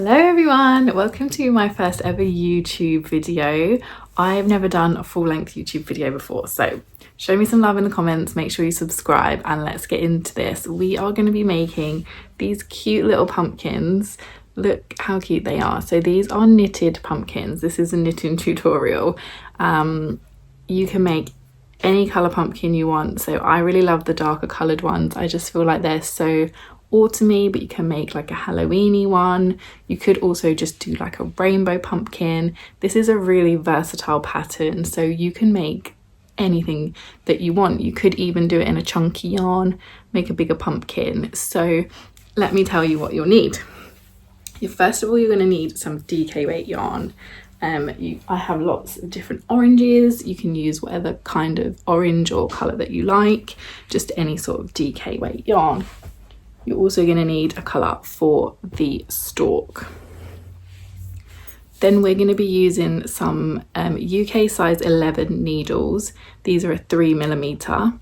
Hello everyone, welcome to my first ever YouTube video. I've never done a full-length YouTube video before, so show me some love in the comments, make sure you subscribe, and let's get into this. We are going to be making these cute little pumpkins. Look how cute they are. So these are knitted pumpkins. This is a knitting tutorial. You can make any colour pumpkin you want, so I really love the darker coloured ones. I just feel like they're so autumny, but you can make like a Halloweeny one. You could also just do like a rainbow pumpkin. This is a really versatile pattern, so you can make anything that you want. You could even do it in a chunky yarn, make a bigger pumpkin. So let me tell you what you'll need. First of all, you're going to need some DK weight yarn. I have lots of different oranges. You can use whatever kind of orange or colour that you like, just any sort of DK weight yarn. You're also going to need a colour for the stalk. Then we're going to be using some UK size 11 needles. These are a 3mm.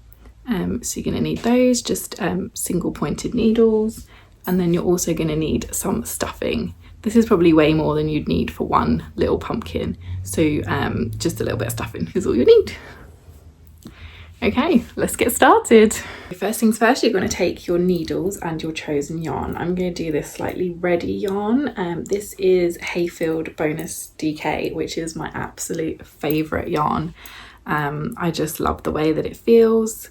So you're going to need those, just single pointed needles. And then you're also going to need some stuffing. This is probably way more than you'd need for one little pumpkin. So just a little bit of stuffing is all you need. Okay, let's get started. First things first, you're going to take your needles and your chosen yarn. I'm going to do this slightly reddy yarn. This is Hayfield Bonus DK, which is my absolute favourite yarn. I just love the way that it feels,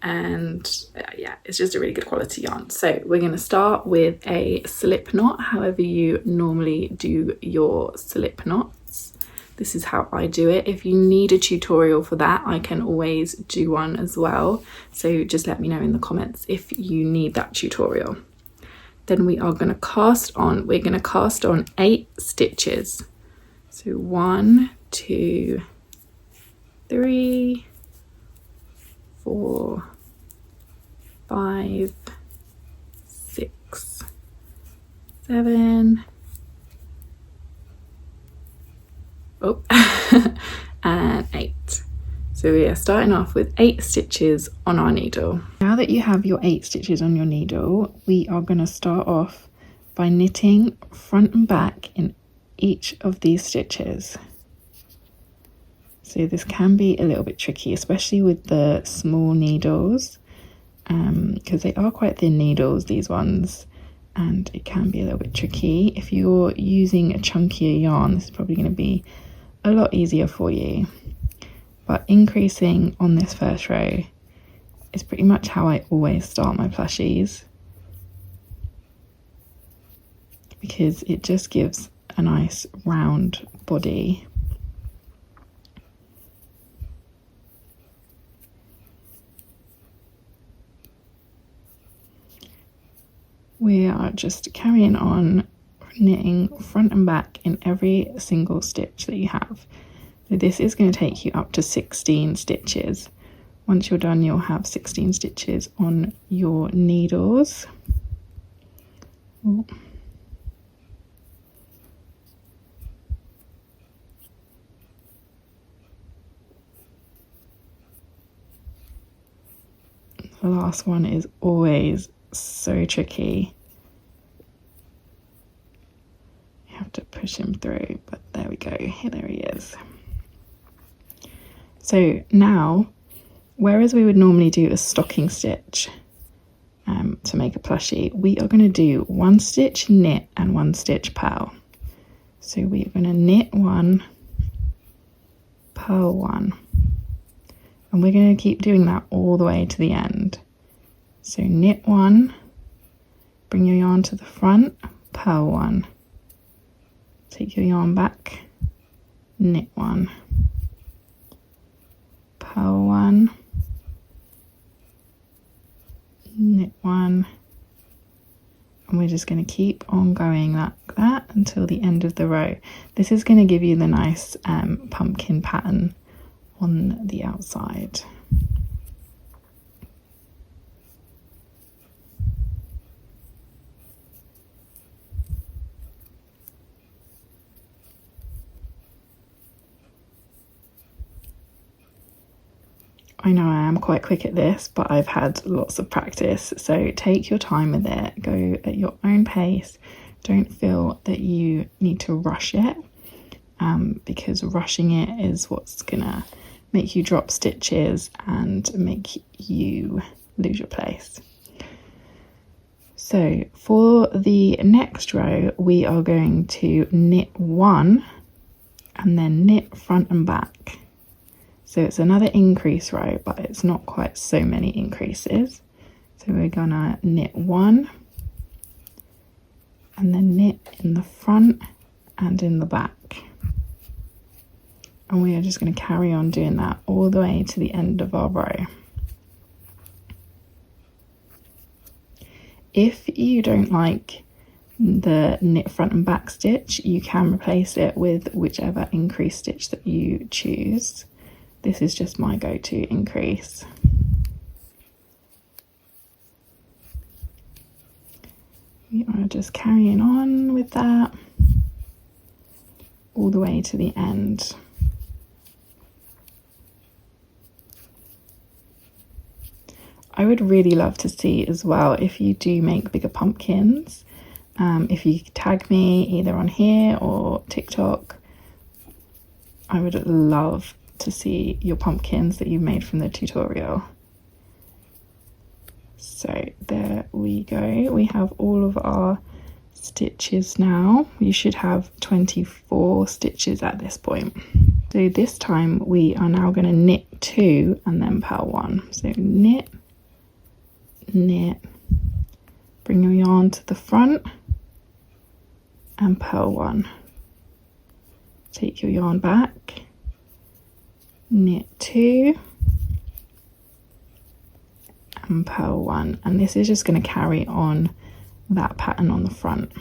and yeah, it's just a really good quality yarn. So we're going to start with a slip knot, however you normally do your slip knots. This is how I do it. If you need a tutorial for that, I can always do one as well. So just let me know in the comments if you need that tutorial. Then we are going to cast on, we're going to cast on 8 stitches. So 1, 2, 3, 4, 5, 6, 7, and 8. So we are starting off with 8 stitches on our needle. Now that you have your 8 stitches on your needle, we are going to start off by knitting front and back in each of these stitches. So this can be a little bit tricky, especially with the small needles, because they are quite thin needles, these ones, and it can be a little bit tricky. If you're using a chunkier yarn, this is probably going to be a lot easier for you. But increasing on this first row is pretty much how I always start my plushies, because it just gives a nice round body. We are just carrying on knitting front and back in every single stitch that you have. So this is going to take you up to 16 stitches. Once you're done, you'll have 16 stitches on your needles. Ooh. The last one is always so tricky. You have to push him through, but there we go. Here, there he is. So now, whereas we would normally do a stocking stitch to make a plushie, we are going to do 1 stitch knit and 1 stitch purl. So we are going to knit 1, purl 1, and we're going to keep doing that all the way to the end. So knit 1, bring your yarn to the front, purl 1, take your yarn back, knit 1, purl 1, knit 1, and we're just going to keep on going like that until the end of the row. This is going to give you the nice pumpkin pattern on the outside. I know I am quite quick at this, but I've had lots of practice, so take your time with it, go at your own pace, Don't feel that you need to rush it, because rushing it is what's gonna make you drop stitches and make you lose your place. So for the next row, we are going to knit 1 and then knit front and back. So it's another increase row, but it's not quite so many increases. So we're gonna knit 1 and then knit in the front and in the back. And we are just going to carry on doing that all the way to the end of our row. If you don't like the knit front and back stitch, you can replace it with whichever increase stitch that you choose. This is just my go-to increase. We are just carrying on with that all the way to the end. I would really love to see as well if you do make bigger pumpkins. If you tag me either on here or TikTok, I would love to see your pumpkins that you've made from the tutorial. So there we go. We have all of our stitches now. You should have 24 stitches at this point. So this time we are now going to knit 2 and then purl 1. So knit, knit, bring your yarn to the front and purl 1. Take your yarn back, knit 2 and purl 1, and this is just going to carry on that pattern on the front.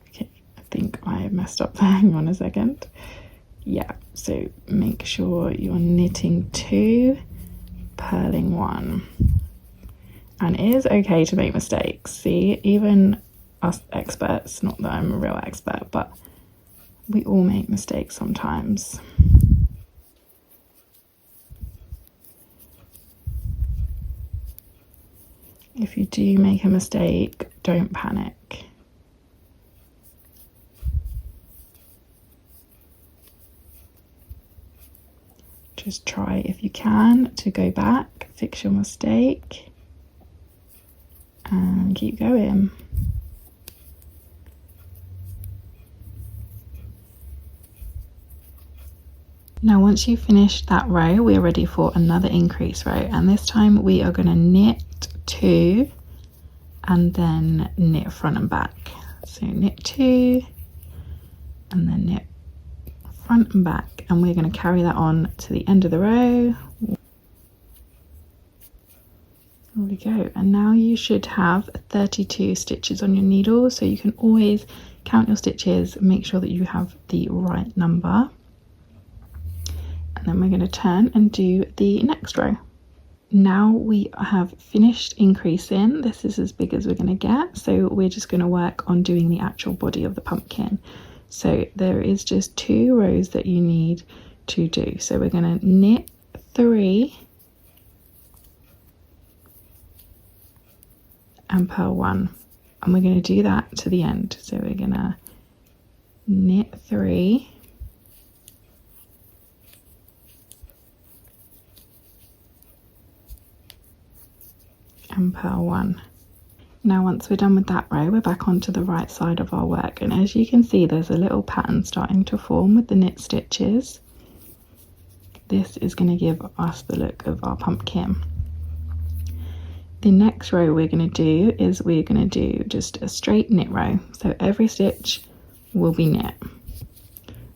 Okay, I think I messed up there. Hang on a second. Yeah, so make sure you're knitting 2, purling 1. And it is okay to make mistakes. See, even us experts, not that I'm a real expert, but we all make mistakes sometimes. If you do make a mistake, don't panic. Just try, if you can, to go back, fix your mistake, and keep going. Now once you've finished that row, we're ready for another increase row, and this time we are going to knit 2 and then knit front and back. So knit 2 and then knit front and back, and we're going to carry that on to the end of the row. There we go, and now you should have 32 stitches on your needle, so you can always count your stitches, make sure that you have the right number. And then we're going to turn and do the next row. Now we have finished increasing. This is as big as we're going to get, so we're just going to work on doing the actual body of the pumpkin. So there is just 2 rows that you need to do. So we're going to knit 3 and purl 1, and we're going to do that to the end. So we're going to knit 3 and purl 1. Now once we're done with that row, we're back onto the right side of our work, and as you can see there's a little pattern starting to form with the knit stitches. This is going to give us the look of our pumpkin. The next row we're going to do is we're going to do just a straight knit row, so every stitch will be knit.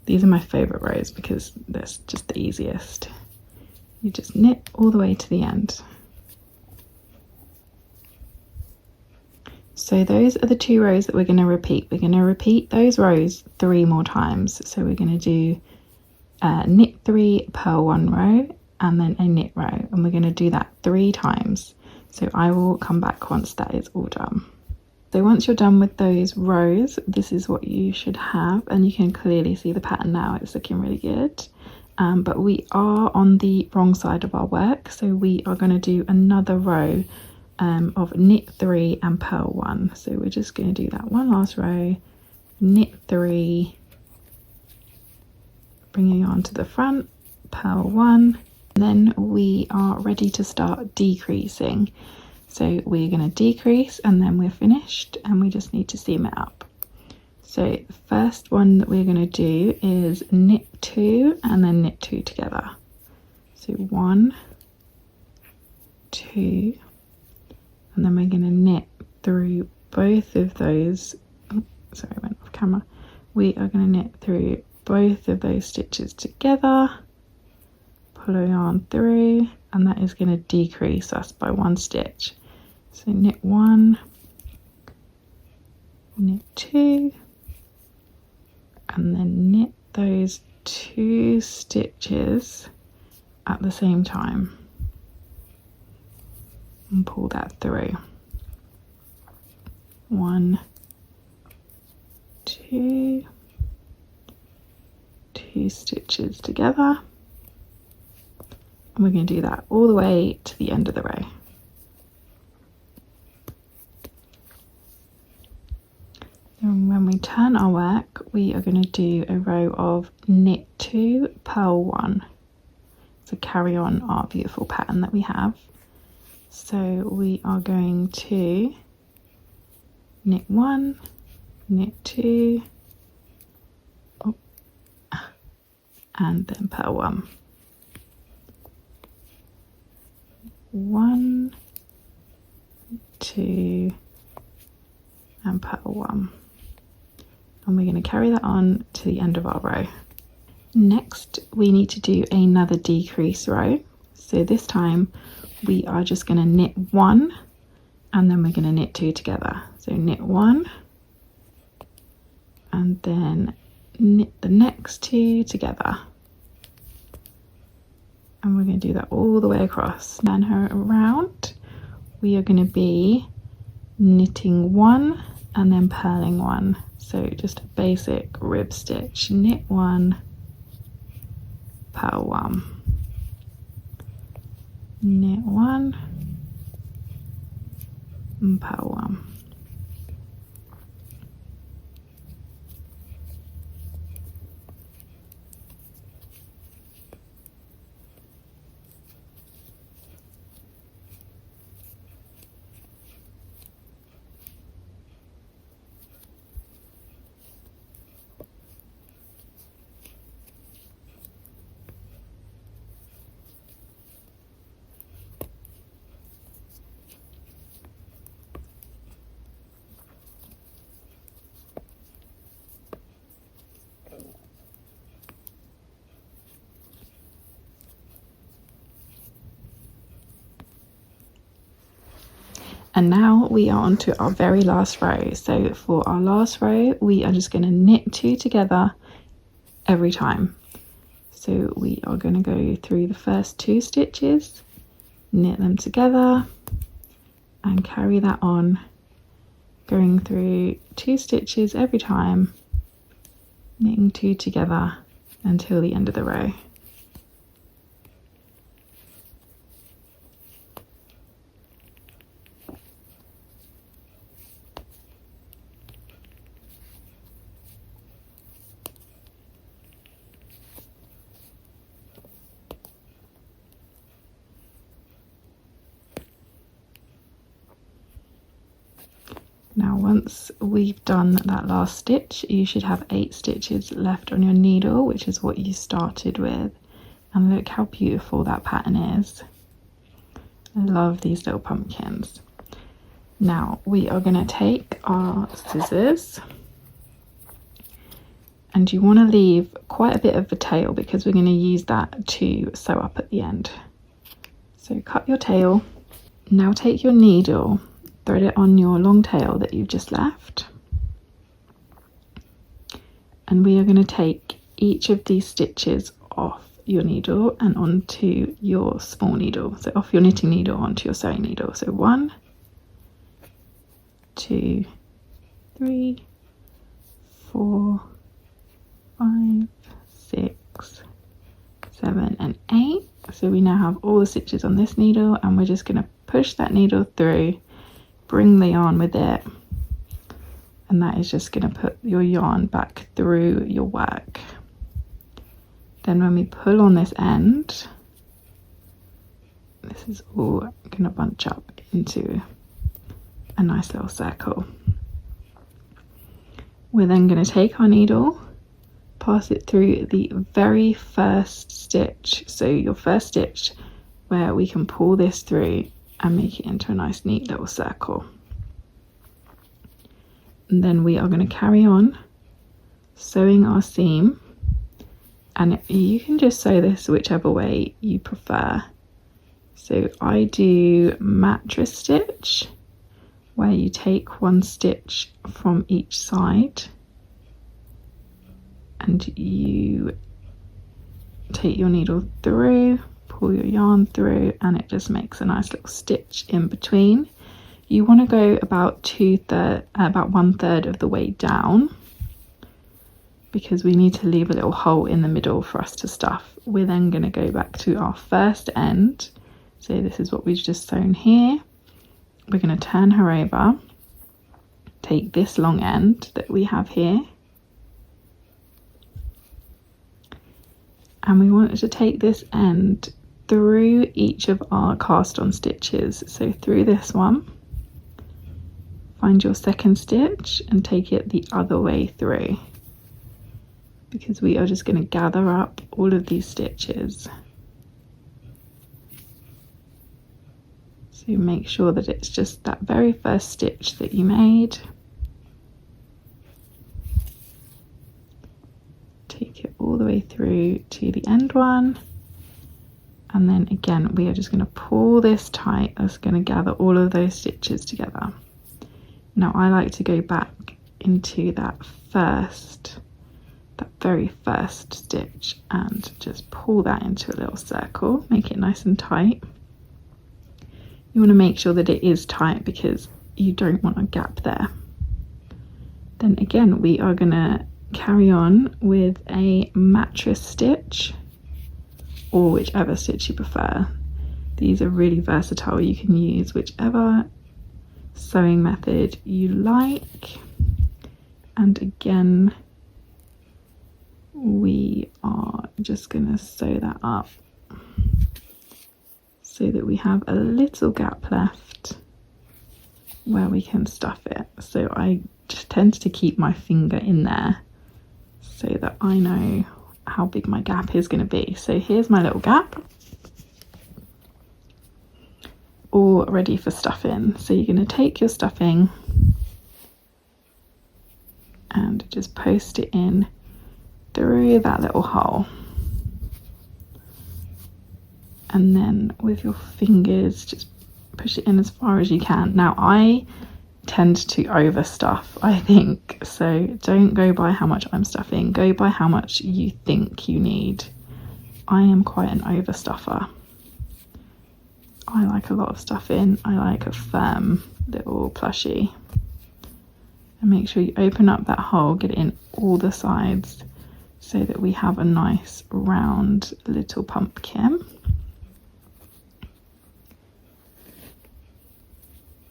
These are my favorite rows because that's just the easiest. You just knit all the way to the end. So those are the 2 rows that we're going to repeat. We're going to repeat those rows 3 more times. So we're going to do knit 3, purl 1 row, and then a knit row, and we're going to do that 3 times. So I will come back once that is all done. So once you're done with those rows, this is what you should have, and you can clearly see the pattern now. It's looking really good. but we are on the wrong side of our work, so we are going to do another row of knit 3 and purl 1. So we're just going to do that one last row, knit 3, bringing it onto the front, purl 1, then we are ready to start decreasing. So we're going to decrease and then we're finished, and we just need to seam it up. So the first one that we're going to do is knit 2 and then knit 2 together. So 1, 2, and then we're going to knit through both of those. Oh, sorry, I went off camera. We are going to knit through both of those stitches together, pull our yarn through, and that is going to decrease us by 1 stitch. So knit 1, knit 2, and then knit those 2 stitches at the same time and pull that through. 1, 2, 2 stitches together, and we're going to do that all the way to the end of the row. And when we turn our work, we are going to do a row of knit 2, purl 1 to carry on our beautiful pattern that we have. So we are going to knit 1, knit 2, and then purl 1. 1, 2, and purl 1. And we're going to carry that on to the end of our row. Next, we need to do another decrease row. So this time we are just going to knit 1 and then we're going to knit 2 together. So knit 1 and then knit the next 2 together. And we're going to do that all the way across. Turn her around. We are going to be knitting 1 and then purling 1. So just a basic rib stitch, knit 1, purl 1, knit 1, and purl 1. And now we are on to our very last row. So for our last row, we are just going to knit 2 together every time. So we are going to go through the first 2 stitches, knit them together, and carry that on, going through 2 stitches every time, knitting 2 together until the end of the row. Now once we've done that last stitch, you should have 8 stitches left on your needle, which is what you started with. And look how beautiful that pattern is. I love these little pumpkins. Now we are going to take our scissors, and you want to leave quite a bit of the tail because we're going to use that to sew up at the end. So cut your tail. Now take your needle, thread it on your long tail that you've just left, and we are going to take each of these stitches off your needle and onto your small needle. So off your knitting needle onto your sewing needle. So 1, 2, 3, 4, 5, 6, 7 and 8. So we now have all the stitches on this needle, and we're just going to push that needle through, bring the yarn with it, and that is just going to put your yarn back through your work. Then when we pull on this end, this is all going to bunch up into a nice little circle. We're then going to take our needle, pass it through the very first stitch, so your first stitch where we can pull this through and make it into a nice neat little circle. And then we are going to carry on sewing our seam, and you can just sew this whichever way you prefer. So I do mattress stitch, where you take one stitch from each side and you take your needle through, pull your yarn through, and it just makes a nice little stitch in between. You want to go about 1/3 of the way down, because we need to leave a little hole in the middle for us to stuff. We're then going to go back to our first end. So this is what we've just sewn here. We're going to turn her over, take this long end that we have here, and we want to take this end through each of our cast on stitches. So through this one, find your second stitch and take it the other way through, because we are just going to gather up all of these stitches. So make sure that it's just that very first stitch that you made. Take it all the way through to the end one, and then again we are just going to pull this tight. That's going to gather all of those stitches together. Now I like to go back into that very first stitch and just pull that into a little circle, make it nice and tight. You want to make sure that it is tight because you don't want a gap there. Then again we are going to carry on with a mattress stitch, or whichever stitch you prefer. These are really versatile. You can use whichever sewing method you like. And again, we are just going to sew that up so that we have a little gap left where we can stuff it. So I just tend to keep my finger in there so that I know how big my gap is going to be. So here's my little gap, all ready for stuffing. So you're going to take your stuffing and just post it in through that little hole, and then with your fingers just push it in as far as you can. Now I tend to overstuff, I think, so don't go by how much I'm stuffing, go by how much you think you need. I am quite an overstuffer. I like a lot of stuffing. I like a firm little plushie. And make sure you open up that hole, get it in all the sides so that we have a nice round little pumpkin.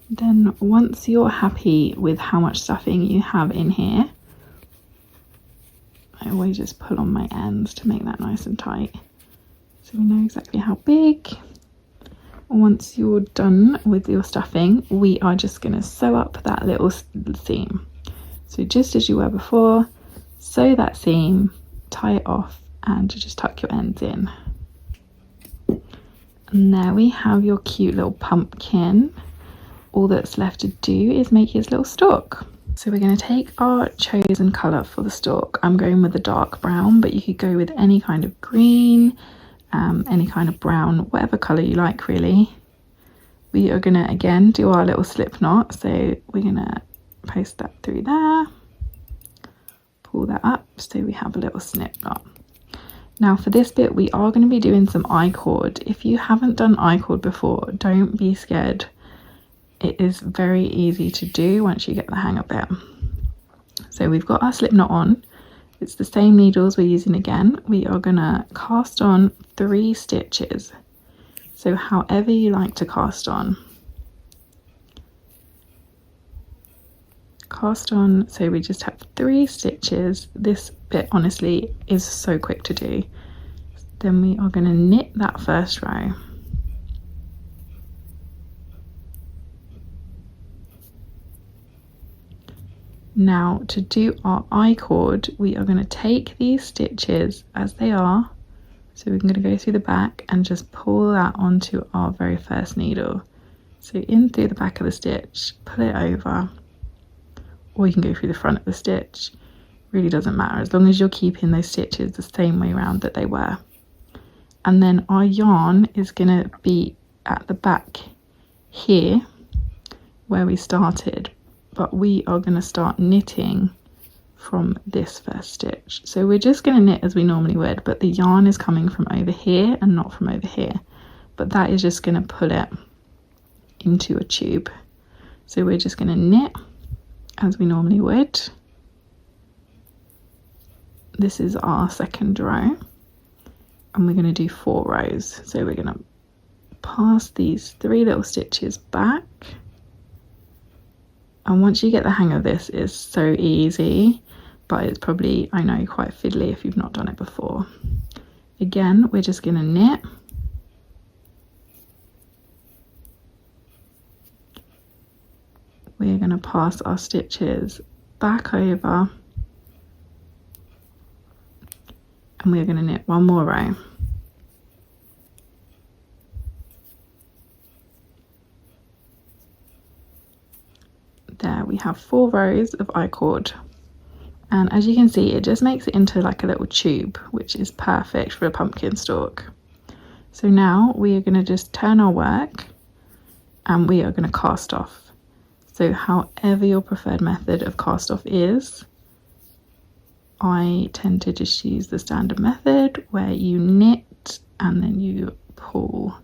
Then once you're happy with how much stuffing you have in here, I always just pull on my ends to make that nice and tight so we know exactly how big. Once you're done with your stuffing, we are just going to sew up that little seam. So just as you were before, sew that seam, tie it off, and just tuck your ends in. And there we have your cute little pumpkin. All that's left to do is make his little stalk. So we're going to take our chosen colour for the stalk. I'm going with a dark brown, but you could go with any kind of green, any kind of brown, whatever colour you like really. We are going to again do our little slip knot, so we're going to post that through there, pull that up so we have a little snip knot. Now for this bit we are going to be doing some I-cord. If you haven't done I-cord before, don't be scared. It is very easy to do once you get the hang of it. So we've got our slip knot on. It's the same needles we're using again. We are going to cast on 3 stitches. So however you like to cast on. Cast on, so we just have 3 stitches. This bit honestly is so quick to do. Then we are going to knit that first row. Now to do our I-cord, we are going to take these stitches as they are. So we're going to go through the back and just pull that onto our very first needle. So in through the back of the stitch, pull it over, or you can go through the front of the stitch. Really doesn't matter as long as you're keeping those stitches the same way around that they were. And then our yarn is going to be at the back here where we started, but we are going to start knitting from this first stitch. So we're just going to knit as we normally would, but the yarn is coming from over here and not from over here, but that is just going to pull it into a tube. So we're just going to knit as we normally would. This is our second row, and we're going to do 4 rows. So we're going to pass these 3 little stitches back, and once you get the hang of this, it's so easy, but it's probably, I know, quite fiddly if you've not done it before. Again, we're just going to knit. We're going to pass our stitches back over, and we're going to knit 1 more row. There we have 4 rows of I-cord, and as you can see, it just makes it into like a little tube, which is perfect for a pumpkin stalk. So now we are going to just turn our work and we are going to cast off. So however your preferred method of cast off is, I tend to just use the standard method where you knit and then you pull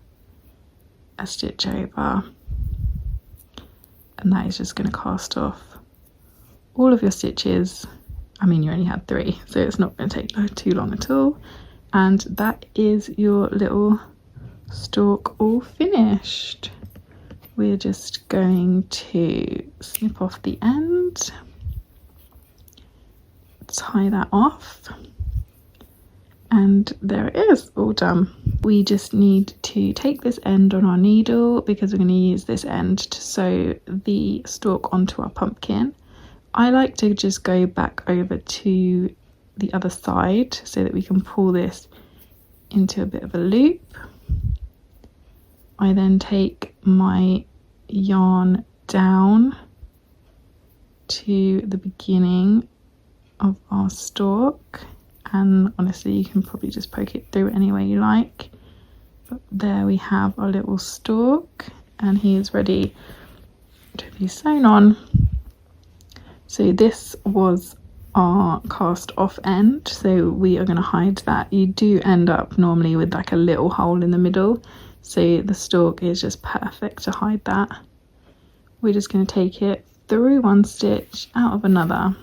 a stitch over, and that is just going to cast off all of your stitches. I mean, you only had 3, so it's not going to take too long at all. And that is your little stalk all finished. We're just going to snip off the end, tie that off, and there it is, all done. We just need to take this end on our needle because we're going to use this end to sew the stalk onto our pumpkin. I like to just go back over to the other side so that we can pull this into a bit of a loop. I then take my yarn down to the beginning of our stalk, and honestly you can probably just poke it through any way you like, but there we have our little stalk and he is ready to be sewn on. So this was our cast off end, so we are going to hide that. You do end up normally with like a little hole in the middle, so the stalk is just perfect to hide that. We're just going to take it through 1 stitch, out of another,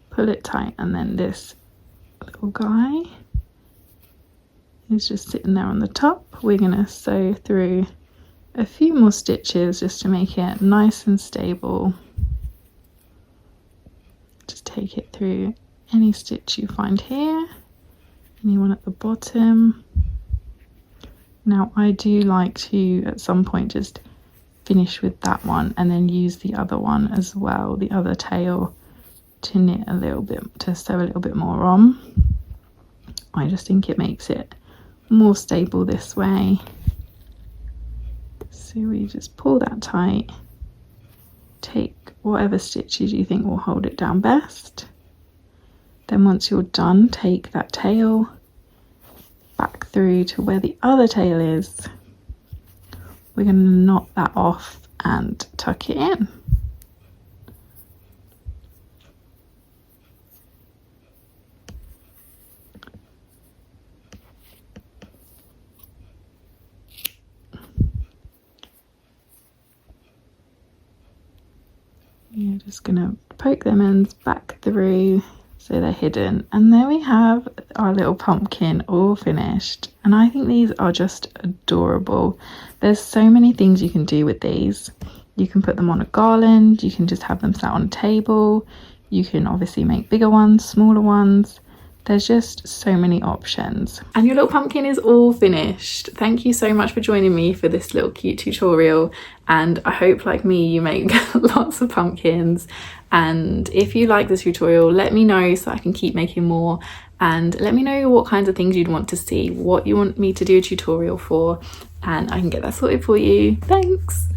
pull it tight, and then this little guy is just sitting there on the top. We're going to sew through a few more stitches just to make it nice and stable. Just take it through any stitch you find here, anyone at the bottom. Now I do like to at some point just finish with that one and then use the other one as well, the other tail, to knit a little bit, to sew a little bit more on. I just think it makes it more stable this way. So we just pull that tight, take whatever stitches you think will hold it down best. Then once you're done, take that tail back through to where the other tail is. We're going to knot that off and tuck it in. You're just going to poke them ends back through so they're hidden. And there we have our little pumpkin all finished, and I think these are just adorable. There's so many things you can do with these. You can put them on a garland, you can just have them sat on a table, you can obviously make bigger ones, smaller ones. There's just so many options. And your little pumpkin is all finished. Thank you so much for joining me for this little cute tutorial, and I hope, like me, you make lots of pumpkins. And if you like this tutorial, let me know so I can keep making more, and let me know what kinds of things you'd want to see, what you want me to do a tutorial for, and I can get that sorted for you. Thanks.